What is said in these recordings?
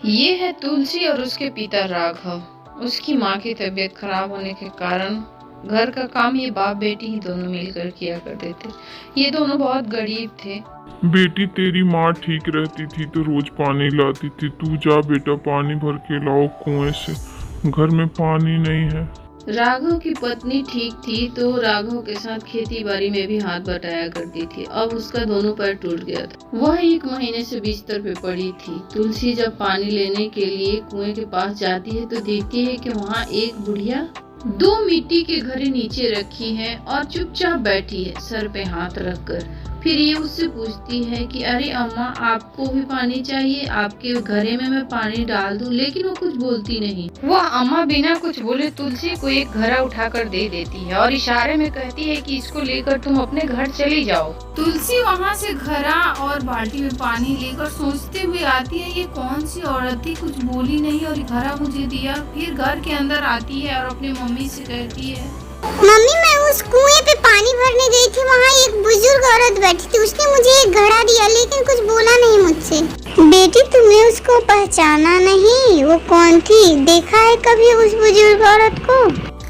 ये है तुलसी और उसके पिता राघव। उसकी माँ की तबीयत खराब होने के कारण घर का काम ये बाप बेटी ही दोनों मिलकर किया करते थे। ये दोनों बहुत गरीब थे। बेटी तेरी माँ ठीक रहती थी तो रोज पानी लाती थी। तू जा बेटा पानी भर के लाओ कुएं से, घर में पानी नहीं है। राघव की पत्नी ठीक थी तो राघव के साथ खेती बाड़ी में भी हाथ बटाया करती थी। अब उसका दोनों पैर टूट गया था। वह 1 महीने से बिस्तर पे पड़ी थी। तुलसी जब पानी लेने के लिए कुएं के पास जाती है तो देखती है कि वहाँ एक बुढ़िया 2 मिट्टी के घड़े नीचे रखी है और चुपचाप बैठी है, सर पे हाथ रखकर। फिर ये उससे पूछती है कि अरे अम्मा, आपको भी पानी चाहिए? आपके घड़े में मैं पानी डाल दूं? लेकिन वो कुछ बोलती नहीं। वह अम्मा बिना कुछ बोले तुलसी को एक घड़ा उठाकर दे देती है और इशारे में कहती है कि इसको लेकर तुम अपने घर चली जाओ। तुलसी वहाँ से घड़ा और बाल्टी में पानी लेकर सोचते हुए आती है, ये कौन सी औरत थी, कुछ बोली नहीं और घड़ा मुझे दिया। फिर घर के अंदर आती है और अपनी मम्मी से कहती है, मम्मी मैं उस कुएं पे पानी भरने गई थी, वहाँ एक बुजुर्ग औरत बैठी थी, उसने मुझे एक घड़ा दिया लेकिन कुछ बोला नहीं मुझसे। बेटी तुमने उसको पहचाना नहीं? वो कौन थी? देखा है कभी उस बुजुर्ग औरत को?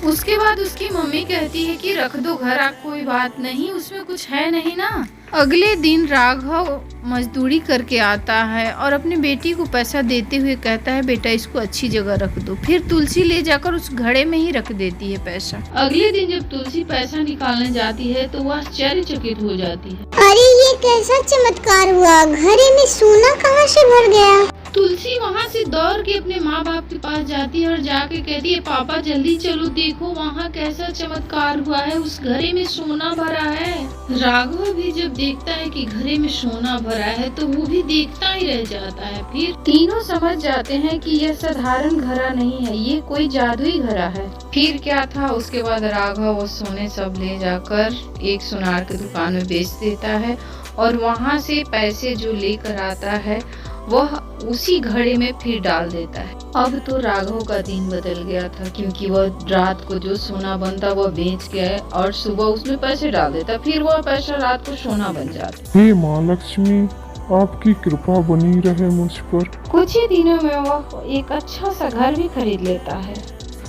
उसके बाद उसकी मम्मी कहती है कि रख दो घड़ा, कोई बात नहीं, उसमें कुछ है नहीं ना। अगले दिन राघव मजदूरी करके आता है और अपनी बेटी को पैसा देते हुए कहता है, बेटा इसको अच्छी जगह रख दो। फिर तुलसी ले जाकर उस घड़े में ही रख देती है पैसा। अगले दिन जब तुलसी पैसा निकालने जाती है तो वह आश्चर्यचकित हो जाती है। अरे ये कैसा चमत्कार हुआ, घड़े में सोना कहाँ से भर गया? तुलसी वहाँ से दौड़ के अपने माँ बाप के पास जाती है और जाके कहती है, पापा जल्दी चलो, देखो वहाँ कैसा चमत्कार हुआ है, उस घड़े में सोना भरा है। राघव भी जब देखता है कि घड़े में सोना भरा है तो वो भी देखता ही रह जाता है। फिर तीनों समझ जाते हैं कि यह साधारण घड़ा नहीं है, ये कोई जादुई घड़ा है। फिर क्या था, उसके बाद राघव वो सोने सब ले जाकर एक सुनार की दुकान में बेच देता है और वहाँ से पैसे जो लेकर आता है वह उसी घड़े में फिर डाल देता है। अब तो राघव का दिन बदल गया था, क्योंकि वह रात को जो सोना बनता वह बेच गया और सुबह उसमें पैसे डाल देता, फिर वह पैसा रात को सोना बन जाता। हे माँ लक्ष्मी, आपकी कृपा बनी रहे मुझ पर। कुछ ही दिनों में वह एक अच्छा सा घर भी खरीद लेता है।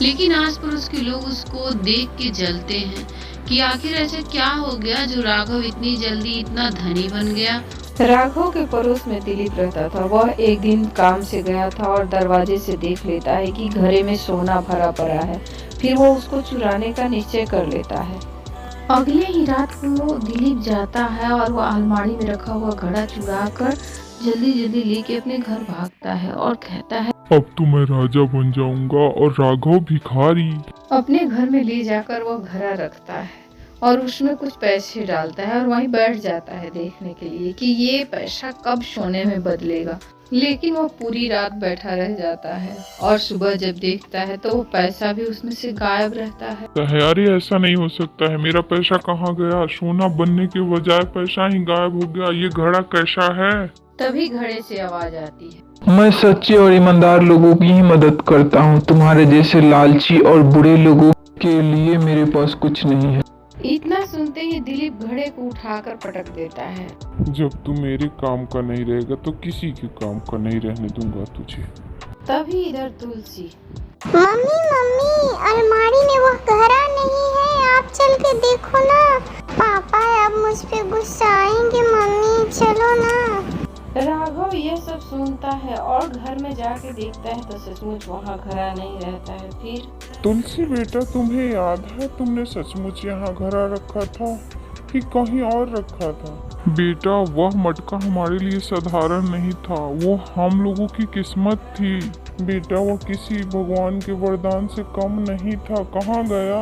लेकिन आस पड़ोस के लोग उसको देख के जलते हैं कि आखिर ऐसा क्या हो गया जो राघव इतनी जल्दी इतना धनी बन गया। राघव के पड़ोस में दिलीप रहता था। वह एक दिन काम से गया था और दरवाजे से देख लेता है कि घड़े में सोना भरा पड़ा है। फिर वो उसको चुराने का निश्चय कर लेता है। अगले ही रात को दिलीप जाता है और वह अलमारी में रखा हुआ घड़ा चुरा कर जल्दी लेके अपने घर भागता है और कहता है, अब तो मैं राजा बन जाऊंगा और राघव भिखारी। अपने घर में ले जाकर वह घड़ा रखता है और उसमें कुछ पैसे डालता है और वहीं बैठ जाता है देखने के लिए कि ये पैसा कब सोने में बदलेगा। लेकिन वो पूरी रात बैठा रह जाता है और सुबह जब देखता है तो वो पैसा भी उसमें से गायब रहता है। अरे ऐसा नहीं हो सकता है, मेरा पैसा कहाँ गया? सोना बनने के बजाय पैसा ही गायब हो गया, ये घड़ा कैसा है? तभी घड़े से आवाज आती है, मैं सच्चे और ईमानदार लोगों की ही मदद करता हूँ, तुम्हारे जैसे लालची और बुरे लोगों के लिए मेरे पास कुछ नहीं है। इतना सुनते ही दिलीप घड़े को उठाकर पटक देता है। जब तू मेरे काम का नहीं रहेगा तो किसी के काम का नहीं रहने दूंगा तुझे। तभी इधर तुलसी, मम्मी अलमारी में वो घड़ा नहीं है, आप चल के देखो ना। पापा अब मुझ पे गुस्सा आएंगे, मम्मी चलो ना। राघव यह सब सुनता है और घर में जाके देखता है तो सचमुच वहाँ घड़ा नहीं रहता है। फिर तुलसी बेटा, तुम्हें याद है तुमने सचमुच यहाँ घड़ा रखा था कि कहीं और रखा था? बेटा वह मटका हमारे लिए साधारण नहीं था, वो हम लोगों की किस्मत थी। बेटा वो किसी भगवान के वरदान से कम नहीं था, कहाँ गया?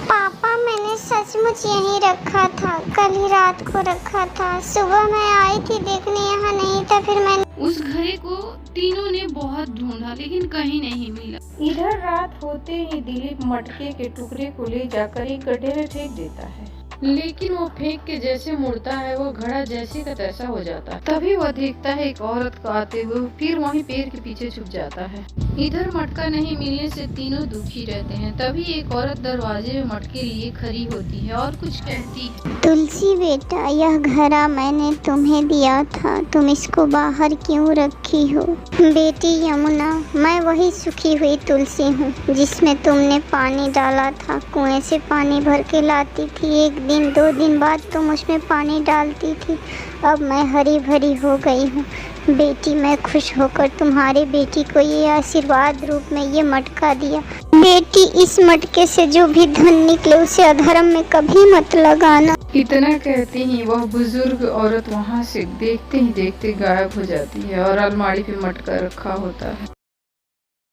पापा मैंने सचमुच यहीं रखा था, कल ही रात को रखा था। सुबह मैं आई थी देखने, यहाँ नहीं था। फिर मैंने उस घड़े को तीनों ने बहुत ढूंढा लेकिन कहीं नहीं मिला। इधर रात होते ही दिलीप मटके के टुकड़े को ले जाकर एक गड्ढे में फेंक देता है। लेकिन वो फेंक के जैसे मुड़ता है वो घड़ा जैसे का तैसा हो जाता है। तभी वह देखता है एक औरत को आते हुए, फिर वहीं पेड़ के पीछे छुप जाता है। इधर मटका नहीं मिलने से तीनों दुखी रहते हैं। तभी एक औरत दरवाजे में मटके लिए खड़ी होती है और कुछ कहती है। तुलसी बेटा, यह घड़ा मैंने तुम्हें दिया था, तुम इसको बाहर क्यों रखी हो? बेटी यमुना, मैं वही सूखी हुई तुलसी हूँ जिसमें तुमने पानी डाला था। कुएं से पानी भर के लाती थी, एक दिन 2 दिन बाद तुम उसमें पानी डालती थी। अब मैं हरी भरी हो गई हूँ। बेटी, मैं खुश होकर तुम्हारी बेटी को ये आशीर्वाद रूप में ये मटका दिया। बेटी, इस मटके से जो भी धन निकले उसे अधर्म में कभी मत लगाना। इतना कहते ही वह बुजुर्ग औरत वहाँ से देखते ही देखते गायब हो जाती है और अलमारी पे मटका रखा होता है।